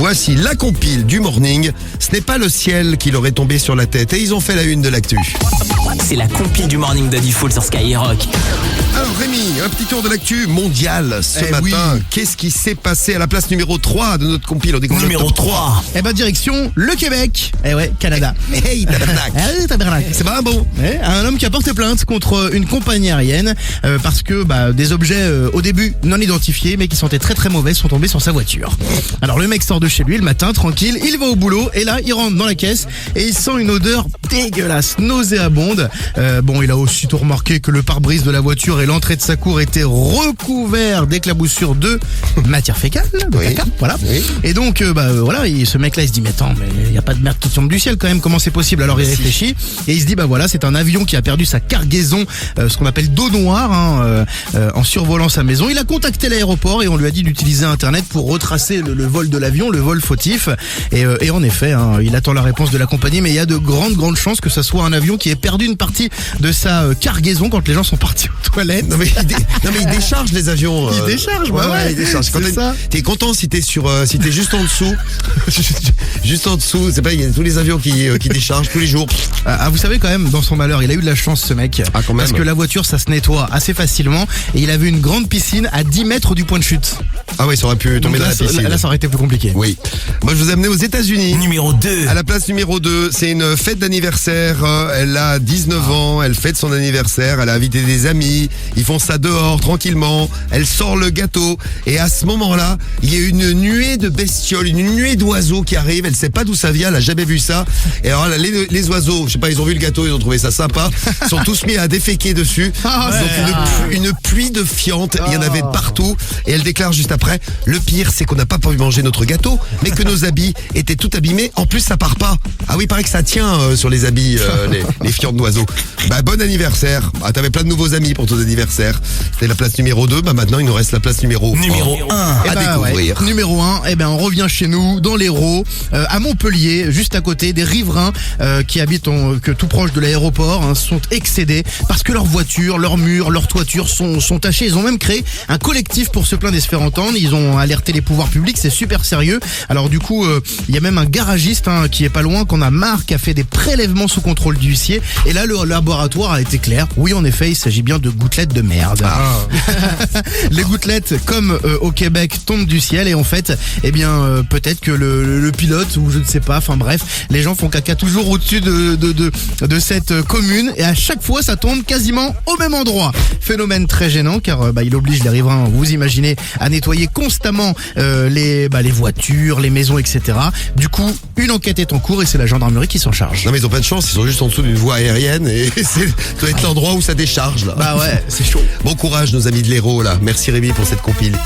Voici la compile du morning. Ce n'est pas le ciel qui leur est tombé sur la tête et ils ont fait la une de l'actu. C'est la compile du morning de Diffoul sur Skyrock. Alors Rémi, un petit tour de l'actu mondial ce matin. Oui. Qu'est-ce qui s'est passé à la place numéro 3 de notre compile? On découvre le Numéro top 3. Eh ben direction le Québec. Eh ouais, Canada. Hey, tabarnak. Eh, tabarnak. C'est pas un bon. Un homme qui a porté plainte contre une compagnie aérienne parce que des objets au début non identifiés mais qui sentaient très très mauvais sont tombés sur sa voiture. Alors le mec sort de chez lui le matin tranquille, il va au boulot et là il rentre dans la caisse et il sent une odeur dégueulasse, nauséabonde. Il a aussitôt remarqué que le pare-brise de la voiture et l'entrée de sa cour étaient recouverts d'éclaboussures de matière fécale, de Oui. caca, voilà. Oui. Et donc ce mec là il se dit mais attends, mais il y a pas de merde qui tombe du ciel quand même, comment c'est possible? Alors il réfléchit et il se dit c'est un avion qui a perdu sa cargaison, ce qu'on appelle d'eau noire en survolant sa maison. Il a contacté l'aéroport et on lui a dit d'utiliser internet pour retracer le vol de l'avion, le vol fautif. Et en effet, il attend la réponse de la compagnie, mais il y a de grandes chances que ça soit un avion qui ait perdu une partie de sa cargaison quand les gens sont partis aux toilettes. Non mais il décharge les avions. Il décharge, ouais, il décharge. Quand c'est ça. T'es content si t'es si t'es juste en dessous, juste en dessous. C'est pas, il y a tous les avions qui déchargent tous les jours. Vous savez quand même, dans son malheur, il a eu de la chance ce mec. Ah, quand même. Parce que la voiture, ça se nettoie assez facilement et il avait une grande piscine à 10 mètres du point de chute. Ah ouais, ça aurait pu tomber Donc dans la piscine. Là, ça aurait été plus compliqué. Oui. Moi, je vous ai amené aux États-Unis. Numéro 2. À la place numéro 2, c'est une fête d'anniversaire. Elle a 19 ans, elle fête son anniversaire, elle a invité des amis, ils font ça dehors, tranquillement. Elle sort le gâteau. Et à ce moment-là, il y a une nuée de bestioles, une nuée d'oiseaux qui arrivent. Elle sait pas d'où ça vient, elle a jamais vu ça. Et alors là, les oiseaux, je sais pas, ils ont vu le gâteau, ils ont trouvé ça sympa. Ils sont tous mis à déféquer dessus. Donc une pluie de fientes, il y en avait de partout. Et elle déclare juste après, le pire, c'est qu'on n'a pas pu manger notre gâteau, mais que nos habits étaient tout abîmés. En plus, ça part pas. Ah oui, il paraît que ça tient sur les habits, les fientes d'oiseaux. Bon anniversaire. T'avais plein de nouveaux amis pour ton anniversaire. C'était la place numéro 2. Maintenant, il nous reste la place numéro 1. À découvrir. Numéro 1, on revient chez nous, dans l'Hérault, à Montpellier, juste à côté, des riverains qui habitent tout proche de l'aéroport sont excédés parce que leurs voitures, leurs murs, leurs toitures sont tachées. Ils ont même créé un collectif pour se plaindre et se faire entendre. Ils ont alerté les pouvoirs publics, c'est super sérieux. Alors du coup, il y a même un garagiste qui est pas loin, qu'on a marre, qui a fait des prélèvements sous contrôle d'huissier. Et là, le laboratoire a été clair. Oui, en effet, il s'agit bien de gouttelettes de merde. Les gouttelettes, comme au Québec, tombent du ciel et en fait, peut-être que le pilote ou je ne sais pas, enfin bref, les gens font caca toujours au-dessus de cette commune et à chaque fois, ça tombe quasiment au même endroit. Phénomène très gênant car il oblige les riverains, vous imaginez, à nettoyer constamment les voitures, les maisons, etc. Du coup, une enquête est en cours et c'est la gendarmerie qui s'en charge. Non mais ils ont pas de chance, ils sont juste en dessous d'une voie aérienne et ça doit être l'endroit où ça décharge là. C'est chaud. Bon courage nos amis de l'Hérault là. Merci Rémi pour cette compile.